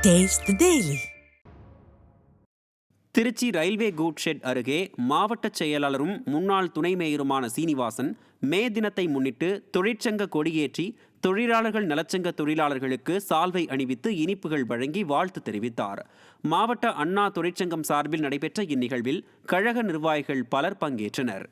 Taste the Daily. Trichy railway goods shed அருகே மாவட்ட செயலாளரும் முன்னாள் துணை மேயருமான சீனிவாசன் மே தினத்தை முன்னிட்டு தொழிற்சங்க கொடியேற்றி தொழிலாளர்கள் நலச்சங்க தொழிலாளர்களுக்கு சால்வை அணிவித்து இனிப்புகள் வழங்கி வாழ்த்து தெரிவித்தார். மாவட்ட அண்ணா தொழிற்சங்கம் சார்பில் நடைபெற்ற இந்நிகழ்வில் கழக நிர்வாகிகள் பலர் பங்கேற்றனர்.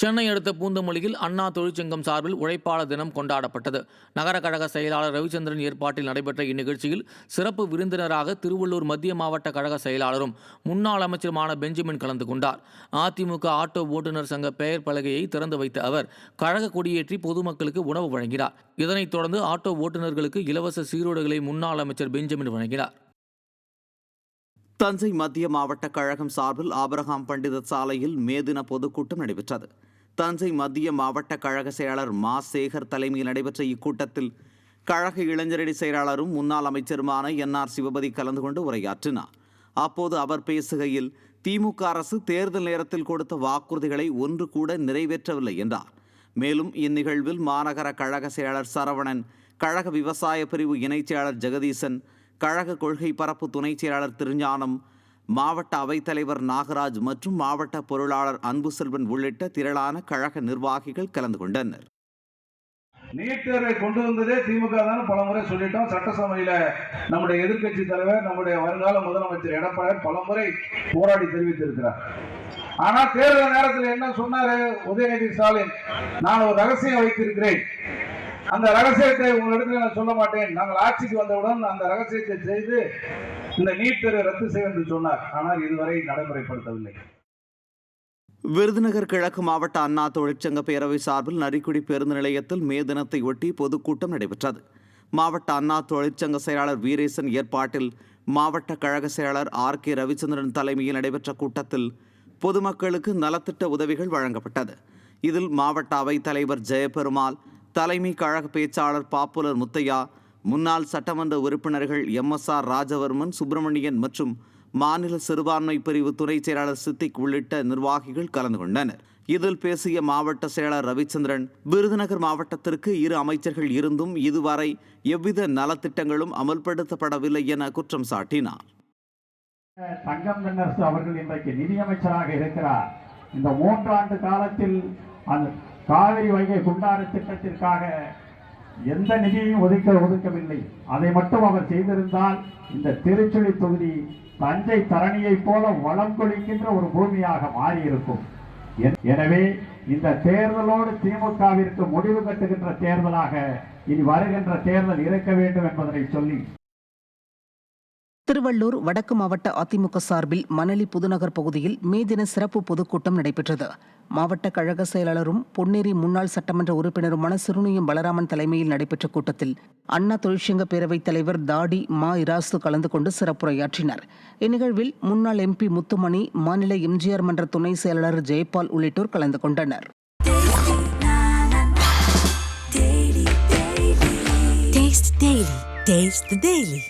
சென்னை அடுத்த பூந்தமல்லியில் அண்ணா தொழிற்சங்கம் சார்பில் உழைப்பாளர் தினம் கொண்டாடப்பட்டது. நகர கழக செயலாளர் ரவிச்சந்திரன் ஏற்பாட்டில் நடைபெற்ற இந்நிகழ்ச்சியில் சிறப்பு விருந்தினராக திருவள்ளூர் மத்திய மாவட்ட கழக செயலாளரும் முன்னாள் அமைச்சருமான பெஞ்சமின் கலந்து கொண்டார். அதிமுக ஆட்டோ ஓட்டுநர் சங்க பெயர் பலகையை திறந்து வைத்த அவர் கழக கொடியேற்றி பொதுமக்களுக்கு உணவு வழங்கினார். இதனைத் தொடர்ந்து ஆட்டோ ஓட்டுநர்களுக்கு இலவச சீருடைகளை முன்னாள் அமைச்சர் பெஞ்சமின் வழங்கினார். தஞ்சை மத்திய மாவட்ட கழகம் சார்பில் ஆபிரகாம் பண்டிதர் சாலையில் மே தின பொதுக்கூட்டம் நடைபெற்றது. தஞ்சை மத்திய மாவட்ட கழக செயலாளர் மா சேகர் தலைமையில் நடைபெற்ற இக்கூட்டத்தில் கழக இளைஞரணி செயலாளரும் முன்னாள் அமைச்சருமான NR சிவபதி கலந்து கொண்டு உரையாற்றினார். அப்போது அவர் பேசுகையில் திமுக அரசு தேர்தல் நேரத்தில் கொடுத்த வாக்குறுதிகளை ஒன்று கூட நிறைவேற்றவில்லை என்றார். மேலும் இந்நிகழ்வில் மாநகர கழக செயலாளர் சரவணன், கழக விவசாய பிரிவு இணைச் செயலாளர் ஜெகதீசன், கழக கொள்கை பரப்பு துணை செயலாளர் திருஞானம், மாவட்ட அவைத்தலைவர் நாகராஜ் மற்றும் மாவட்ட பொருளாளர் அன்பு செல்வன் உள்ளிட்ட திரளான கழக நிர்வாகிகள் கலந்து கொண்டனர். நீட் தேர்வை கொண்டு வந்ததே திமுக தான் பலமுறை சொல்லிட்டோம். சட்டசபையில நம்முடைய எதிர்க்கட்சி தலைவர், நம்முடைய வருங்கால முதலமைச்சர் எடப்பாடி பலமுறை போராடி தெரிவித்திருக்கிறார். ஆனா தேர்தல் நேரத்தில் என்ன சொன்னாரு உதயநிதி ஸ்டாலின், நான் ஒரு ரகசியம் வைத்திருக்கிறேன், அந்த ரகசியத்தை உங்களிடத்தில் நான் சொல்ல மாட்டேன், நாங்கள் ஆட்சிக்கு வந்தவுடன் அந்த ரகசியத்தை செய்து இந்த நீட் தேர்வை ரத்து செய்ய என்று சொன்னார். ஆனால் இதுவரை நடைமுறைப்படுத்தவில்லை. விருதுநகர் கிழக்கு மாவட்ட அண்ணா தொழிற்சங்க பேரவை சார்பில் நரிக்குடி பேருந்து நிலையத்தில் மே தினத்தை ஒட்டி பொதுக்கூட்டம் நடைபெற்றது. மாவட்ட அண்ணா தொழிற்சங்க செயலாளர் வீரேசன் ஏற்பாட்டில் மாவட்ட கழக செயலாளர் RK ரவிச்சந்திரன் தலைமையில் நடைபெற்ற கூட்டத்தில் பொதுமக்களுக்கு நலத்திட்ட உதவிகள் வழங்கப்பட்டது. இதில் மாவட்ட அவைத்தலைவர் ஜெயபெருமாள், தலைமை கழக பேச்சாளர் பாப்புலர் முத்தையா, முன்னாள் சட்டமன்ற உறுப்பினர்கள் MSR ராஜவர்மன், சுப்பிரமணியன் மற்றும் மாநில சிறுபான்மை பிரிவு துணை செயலாளர் சித்திக் உள்ளிட்ட நிர்வாகிகள் கலந்து கொண்டனர். இதில் பேசிய மாவட்ட செயலாளர் ரவிச்சந்திரன், விருதுநகர் மாவட்டத்திற்கு 2 அமைச்சர்கள் இருந்தும் இதுவரை எவ்வித நலத்திட்டங்களும் அமல்படுத்தப்படவில்லை என குற்றம் சாட்டினார். தங்கம் தென்னரசு அவர்கள் இன்றைக்கு நிதியமைச்சராக இருக்கிறார். இந்த 3 ஆண்டு காலத்தில் அந்த காவிரி வைகை குண்டாறு திட்டத்திற்காக எந்த நிதியையும் ஒதுக்கவில்லை. அதை மட்டும் அவர் செய்திருந்தால் இந்த திருச்சுழி தொகுதி தஞ்சை தரணியைப் போல வளம் கொளிக்கின்ற ஒரு பூமியாக மாறியிருக்கும். எனவே இந்த தேர்தலோடு திமுகவிற்கு முடிவு கட்டுகின்ற தேர்தலாக இனி வருகின்ற தேர்தல் இருக்க வேண்டும் என்பதனை சொல்லி திருவள்ளூர் வடக்கு மாவட்ட அதிமுக சார்பில் மணலி புதுநகர் பகுதியில் மே தின சிறப்பு பொதுக்கூட்டம் நடைபெற்றது. மாவட்ட கழக செயலாளரும் பொன்னேரி முன்னாள் சட்டமன்ற உறுப்பினருமான சிறுனியம் பலராமன் தலைமையில் நடைபெற்ற கூட்டத்தில் அண்ணா தொழிற்சங்க பேரவைத் தலைவர் தாடி மா இராசு கலந்து கொண்டு சிறப்புரையாற்றினார். இந்நிகழ்வில் முன்னாள் MP முத்துமணி, மாநில MGR மன்ற துணை செயலாளர் ஜெயபால் உள்ளிட்டோர் கலந்து கொண்டனர். Taste the Daily.